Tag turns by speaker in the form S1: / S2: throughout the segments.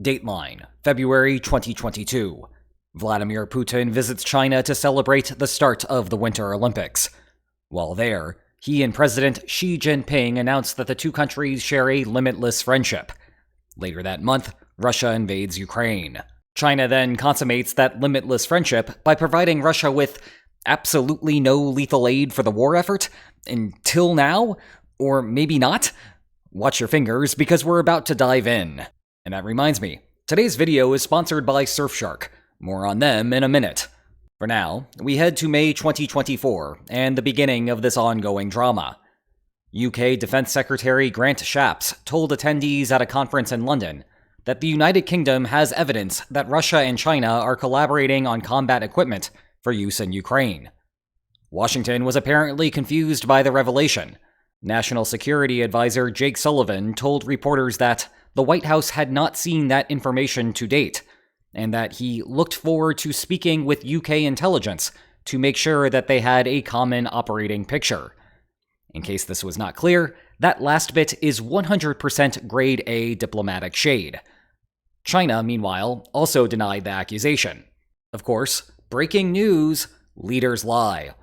S1: Dateline, February 2022. Vladimir Putin visits China to celebrate the start of the Winter Olympics. While there, he and President Xi Jinping announced that the two countries share a limitless friendship. Later that month, Russia invades Ukraine. China then consummates that limitless friendship by providing Russia with absolutely no lethal aid for the war effort, until now, or maybe not. Watch your fingers because we're about to dive in. And that reminds me, today's video is sponsored by Surfshark. More on them in a minute. For now, we head to May 2024 and the beginning of this ongoing drama. UK Defence Secretary Grant Shapps told attendees at a conference in London that the United Kingdom has evidence that Russia and China are collaborating on combat equipment for use in Ukraine. Washington was apparently confused by the revelation. National Security Advisor Jake Sullivan told reporters that the White House had not seen that information to date, and that he looked forward to speaking with UK intelligence to make sure that they had a common operating picture. In case this was not clear, that last bit is 100% grade A diplomatic shade. China, meanwhile, also denied the accusation. Of course, breaking news, leaders lie.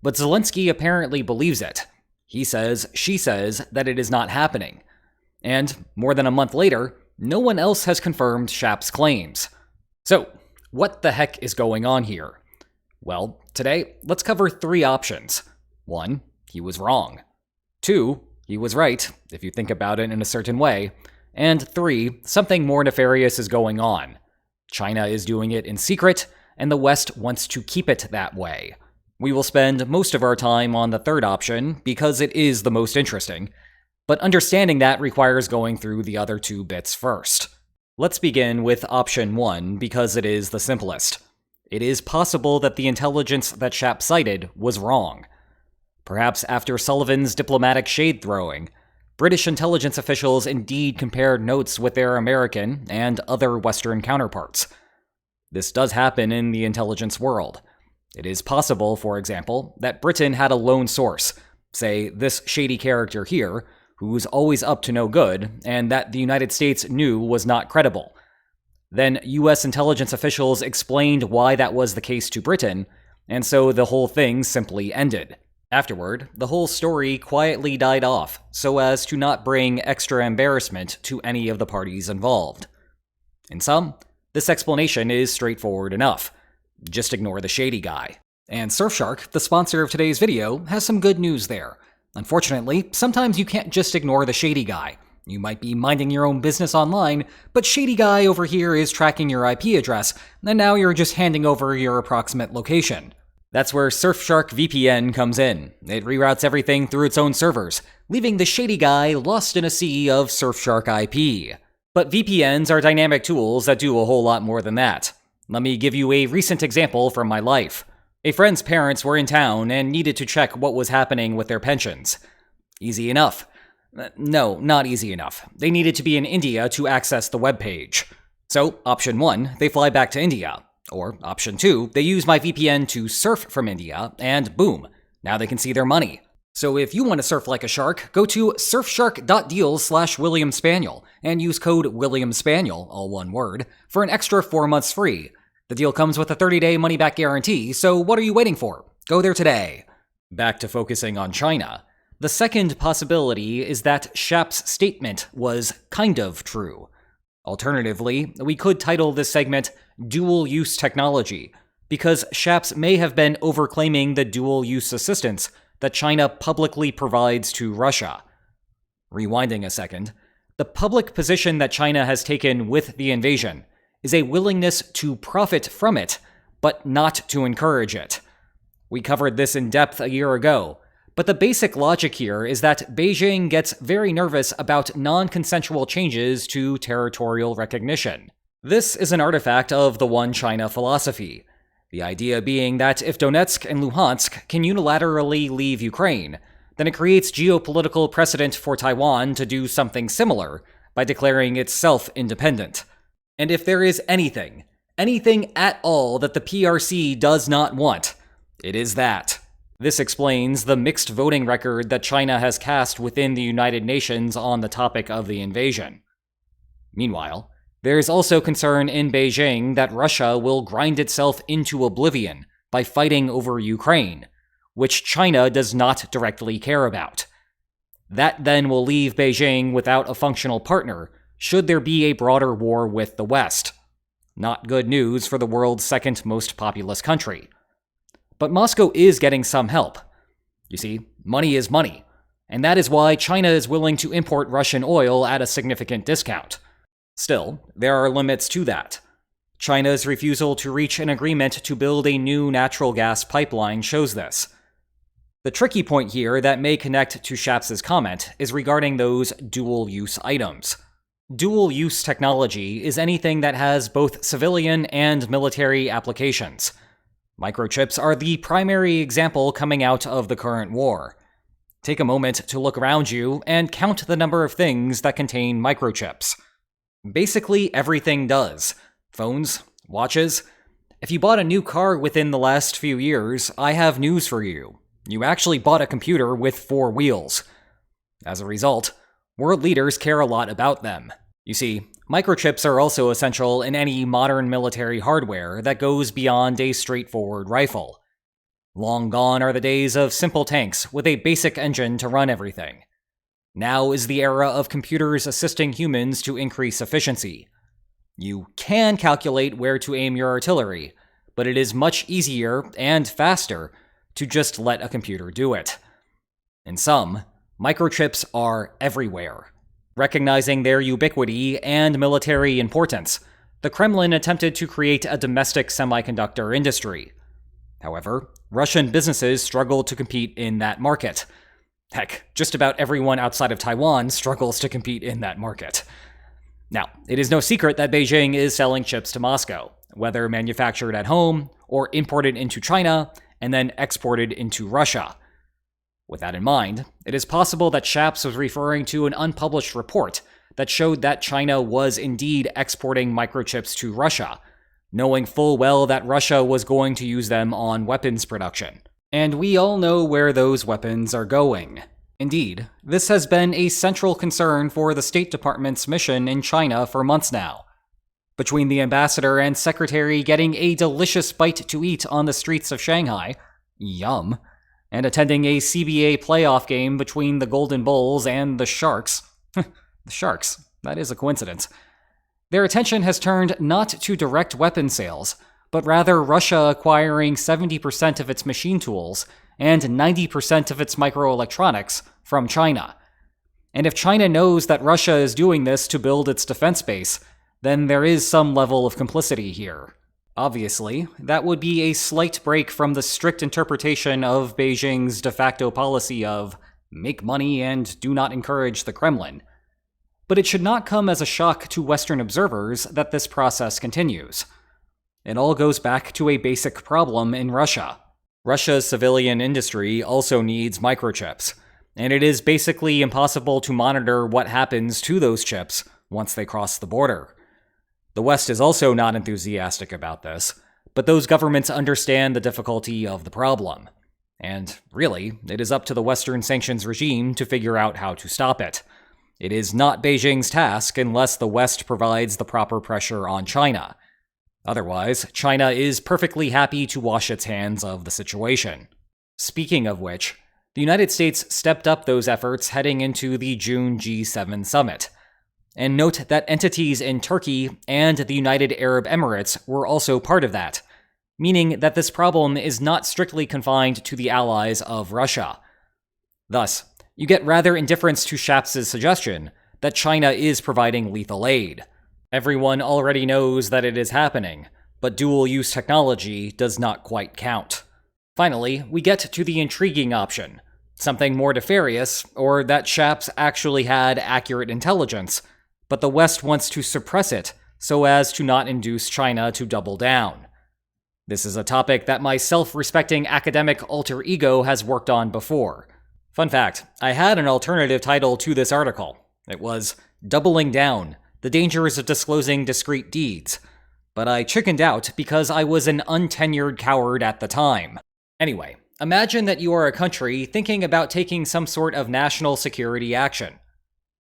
S1: But Zelensky apparently believes it. He says, she says that it is not happening. And more than a month later, no one else has confirmed Shapps' claims. So, what the heck is going on here? Well, today, let's cover three options. 1, he was wrong. 2, he was right, if you think about it in a certain way. And 3, something more nefarious is going on. China is doing it in secret, and the West wants to keep it that way. We will spend most of our time on the third option because it is the most interesting. But understanding that requires going through the other two bits first. Let's begin with option 1 because it is the simplest. It is possible that the intelligence that Shapps cited was wrong. Perhaps after Sullivan's diplomatic shade-throwing, British intelligence officials indeed compared notes with their American and other Western counterparts. This does happen in the intelligence world. It is possible, for example, that Britain had a lone source, say this shady character here, who's always up to no good, and that the United States knew was not credible. Then US intelligence officials explained why that was the case to Britain, and so the whole thing simply ended. Afterward, the whole story quietly died off, so as to not bring extra embarrassment to any of the parties involved. In sum, this explanation is straightforward enough. Just ignore the shady guy. And Surfshark, the sponsor of today's video, has some good news there. Unfortunately, sometimes you can't just ignore the shady guy. You might be minding your own business online, but shady guy over here is tracking your IP address, and now you're just handing over your approximate location. That's where Surfshark VPN comes in. It reroutes everything through its own servers, leaving the shady guy lost in a sea of Surfshark IP. But VPNs are dynamic tools that do a whole lot more than that. Let me give you a recent example from my life. A friend's parents were in town and needed to check what was happening with their pensions. Easy enough. No, not easy enough. They needed to be in India to access the webpage. So, option 1, they fly back to India. Or option 2, they use my VPN to surf from India, and boom, now they can see their money. So if you want to surf like a shark, go to surfshark.deals/WilliamSpaniel and use code WilliamSpaniel, all one word, for an extra 4 months free. The deal comes with a 30-day money-back guarantee, so what are you waiting for? Go there today. Back to focusing on China. The second possibility is that Shapps' statement was kind of true. Alternatively, we could title this segment Dual-Use Technology, because Shapps may have been overclaiming the dual-use assistance that China publicly provides to Russia. Rewinding a second, the public position that China has taken with the invasion is a willingness to profit from it, but not to encourage it. We covered this in depth a year ago, but the basic logic here is that Beijing gets very nervous about non-consensual changes to territorial recognition. This is an artifact of the One China philosophy, the idea being that if Donetsk and Luhansk can unilaterally leave Ukraine, then it creates geopolitical precedent for Taiwan to do something similar by declaring itself independent. And if there is anything at all that the PRC does not want, it is that. This explains the mixed voting record that China has cast within the United Nations on the topic of the invasion. Meanwhile, There's also concern in Beijing that Russia will grind itself into oblivion by fighting over Ukraine, which China does not directly care about. That then will leave Beijing without a functional partner should there be a broader war with the West. Not good news for the world's second most populous country. But Moscow is getting some help. You see, money is money, and that is why China is willing to import Russian oil at a significant discount. Still, there are limits to that. China's refusal to reach an agreement to build a new natural gas pipeline shows this. The tricky point here that may connect to Shaps's comment is regarding those dual-use items. Dual-use technology is anything that has both civilian and military applications. Microchips are the primary example coming out of the current war. Take a moment to look around you and count the number of things that contain microchips. Basically, everything does. Phones, watches. If you bought a new car within the last few years, I have news for you. You actually bought a computer with 4 wheels. As a result, world leaders care a lot about them. You see, microchips are also essential in any modern military hardware that goes beyond a straightforward rifle. Long gone are the days of simple tanks with a basic engine to run everything. Now is the era of computers assisting humans to increase efficiency. You can calculate where to aim your artillery, but it is much easier and faster to just let a computer do it. In sum, microchips are everywhere. Recognizing their ubiquity and military importance, the Kremlin attempted to create a domestic semiconductor industry. However, Russian businesses struggled to compete in that market. Heck, just about everyone outside of Taiwan struggles to compete in that market. Now, it is no secret that Beijing is selling chips to Moscow, whether manufactured at home or imported into China and then exported into Russia. With that in mind, it is possible that Shaps was referring to an unpublished report that showed that China was indeed exporting microchips to Russia, knowing full well that Russia was going to use them on weapons production. And we all know where those weapons are going. Indeed, this has been a central concern for the State Department's mission in China for months now. Between the ambassador and secretary getting a delicious bite to eat on the streets of Shanghai, yum, and attending a CBA playoff game between the Golden Bulls and the Sharks, the Sharks, that is a coincidence, their attention has turned not to direct weapon sales, but rather Russia acquiring 70% of its machine tools and 90% of its microelectronics from China. And if China knows that Russia is doing this to build its defense base, then there is some level of complicity here. Obviously, that would be a slight break from the strict interpretation of Beijing's de facto policy of make money and do not encourage the Kremlin. But it should not come as a shock to Western observers that this process continues. It all goes back to a basic problem in Russia. Russia's civilian industry also needs microchips, and it is basically impossible to monitor what happens to those chips once they cross the border. The West is also not enthusiastic about this, but those governments understand the difficulty of the problem. And really, it is up to the Western sanctions regime to figure out how to stop it. It is not Beijing's task unless the West provides the proper pressure on China. Otherwise, China is perfectly happy to wash its hands of the situation. Speaking of which, the United States stepped up those efforts heading into the June G7 summit. And note that entities in Turkey and the United Arab Emirates were also part of that, meaning that this problem is not strictly confined to the allies of Russia. Thus, you get rather indifference to Shaps's suggestion that China is providing lethal aid. Everyone already knows that it is happening, but dual-use technology does not quite count. Finally, we get to the intriguing option, something more nefarious, or that Shaps actually had accurate intelligence, but the West wants to suppress it so as to not induce China to double down. This is a topic that my self-respecting academic alter ego has worked on before. Fun fact, I had an alternative title to this article. It was Doubling Down, The Dangers of Disclosing Discrete Deeds, but I chickened out because I was an untenured coward at the time. Anyway, imagine that you are a country thinking about taking some sort of national security action.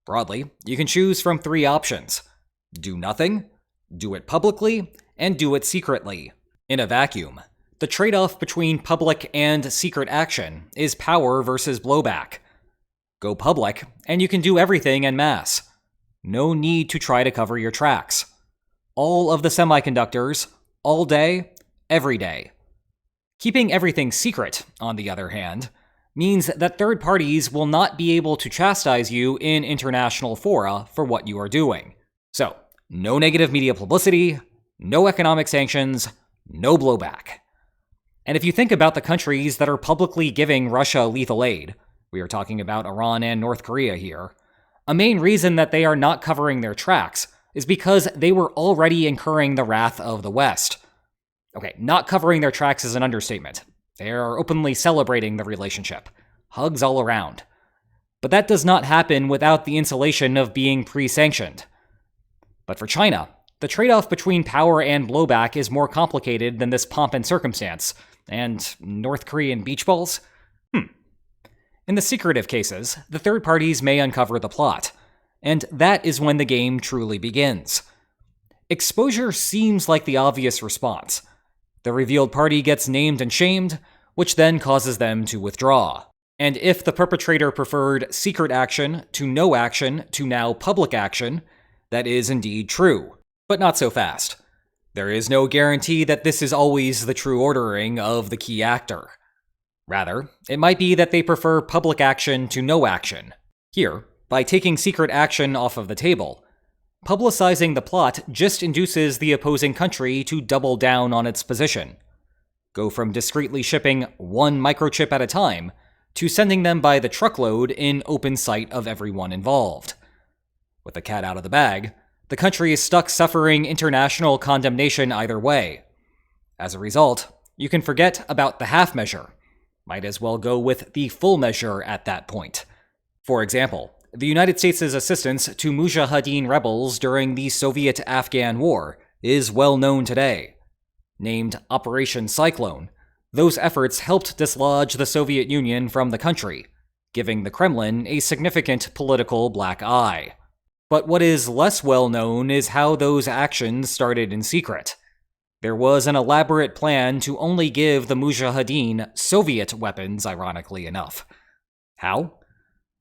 S1: Broadly, you can choose from 3 options: do nothing, Do it publicly, and do it secretly. In a vacuum, the trade-off between public and secret action is power versus blowback. Go public, and you can do everything en masse. No need to try to cover your tracks. All of the semiconductors, all day, every day. Keeping everything secret, on the other hand, means that third parties will not be able to chastise you in international fora for what you are doing. So, no negative media publicity, no economic sanctions, no blowback. And if you think about the countries that are publicly giving Russia lethal aid, we are talking about Iran and North Korea here, a main reason that they are not covering their tracks is because they were already incurring the wrath of the West. Okay, not covering their tracks is an understatement. They are openly celebrating the relationship. Hugs all around. But that does not happen without the insulation of being pre-sanctioned. But for China, the trade-off between power and blowback is more complicated than this pomp and circumstance. And North Korean beach balls? In the secretive cases, the third parties may uncover the plot. And that is when the game truly begins. Exposure seems like the obvious response. The revealed party gets named and shamed, which then causes them to withdraw. And if the perpetrator preferred secret action to no action to now public action, that is indeed true, but not so fast. There is no guarantee that this is always the true ordering of the key actor. Rather, it might be that they prefer public action to no action. Here, by taking secret action off of the table, publicizing the plot just induces the opposing country to double down on its position. Go from discreetly shipping one microchip at a time to sending them by the truckload in open sight of everyone involved. With the cat out of the bag, the country is stuck suffering international condemnation either way. As a result, you can forget about the half measure. Might as well go with the full measure at that point. For example, the United States' assistance to Mujahideen rebels during the Soviet-Afghan War is well known today. Named Operation Cyclone, those efforts helped dislodge the Soviet Union from the country, giving the Kremlin a significant political black eye. But what is less well known is how those actions started in secret. There was an elaborate plan to only give the Mujahideen Soviet weapons, ironically enough. How?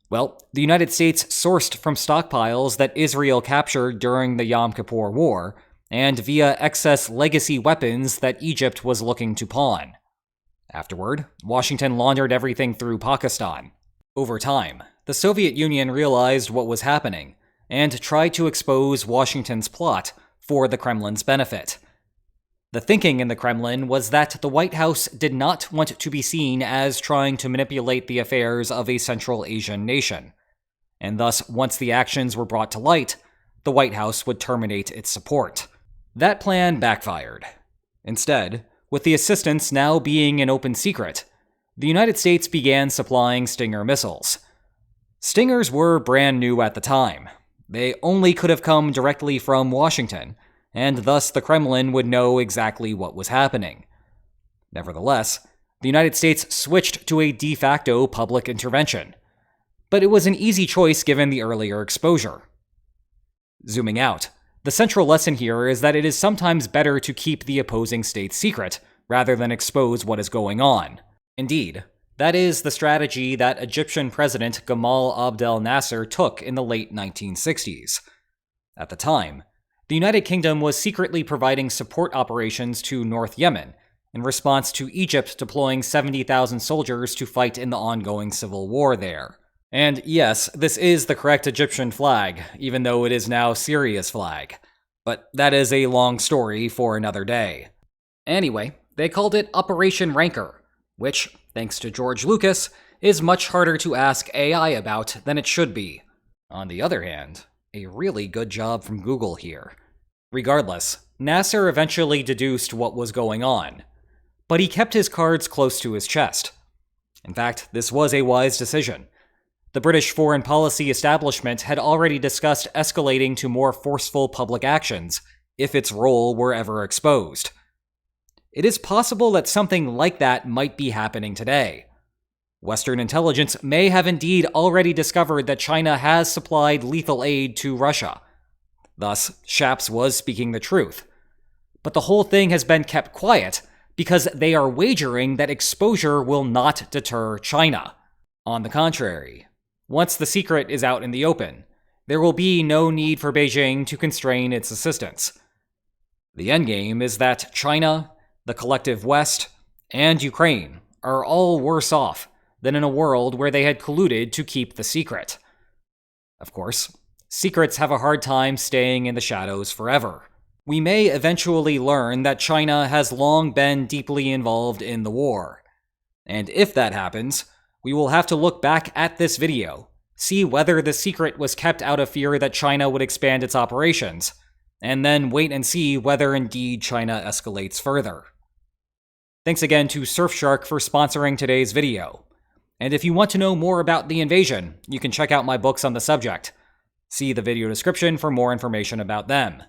S1: Well, the United States sourced from stockpiles that Israel captured during the Yom Kippur War, and via excess legacy weapons that Egypt was looking to pawn. Afterward, Washington laundered everything through Pakistan. Over time, the Soviet Union realized what was happening, and tried to expose Washington's plot for the Kremlin's benefit. The thinking in the Kremlin was that the White House did not want to be seen as trying to manipulate the affairs of a Central Asian nation, and thus once the actions were brought to light, the White House would terminate its support. That plan backfired. Instead, with the assistance now being an open secret, the United States began supplying Stinger missiles. Stingers were brand new at the time. They only could have come directly from Washington, and thus the Kremlin would know exactly what was happening. Nevertheless, the United States switched to a de facto public intervention. But it was an easy choice given the earlier exposure. Zooming out, the central lesson here is that it is sometimes better to keep the opposing state secret, rather than expose what is going on. Indeed, that is the strategy that Egyptian President Gamal Abdel Nasser took in the late 1960s. At the time, the United Kingdom was secretly providing support operations to North Yemen in response to Egypt deploying 70,000 soldiers to fight in the ongoing civil war there. And yes, this is the correct Egyptian flag, even though it is now Syria's flag. But that is a long story for another day. Anyway, they called it Operation Rancor, which, thanks to George Lucas, is much harder to ask AI about than it should be. On the other hand, a really good job from Google here. Regardless, Nasser eventually deduced what was going on, but he kept his cards close to his chest. In fact, this was a wise decision. The British foreign policy establishment had already discussed escalating to more forceful public actions if its role were ever exposed. It is possible that something like that might be happening today. Western intelligence may have indeed already discovered that China has supplied lethal aid to Russia. Thus, Shaps was speaking the truth. But the whole thing has been kept quiet because they are wagering that exposure will not deter China. On the contrary, once the secret is out in the open, there will be no need for Beijing to constrain its assistance. The endgame is that China, the collective West, and Ukraine are all worse off than in a world where they had colluded to keep the secret. Of course, secrets have a hard time staying in the shadows forever. We may eventually learn that China has long been deeply involved in the war. And if that happens, we will have to look back at this video, see whether the secret was kept out of fear that China would expand its operations, and then wait and see whether indeed China escalates further. Thanks again to Surfshark for sponsoring today's video. And if you want to know more about the invasion, you can check out my books on the subject. See the video description for more information about them.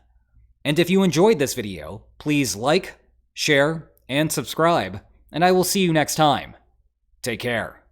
S1: And if you enjoyed this video, please like, share, and subscribe, and I will see you next time. Take care.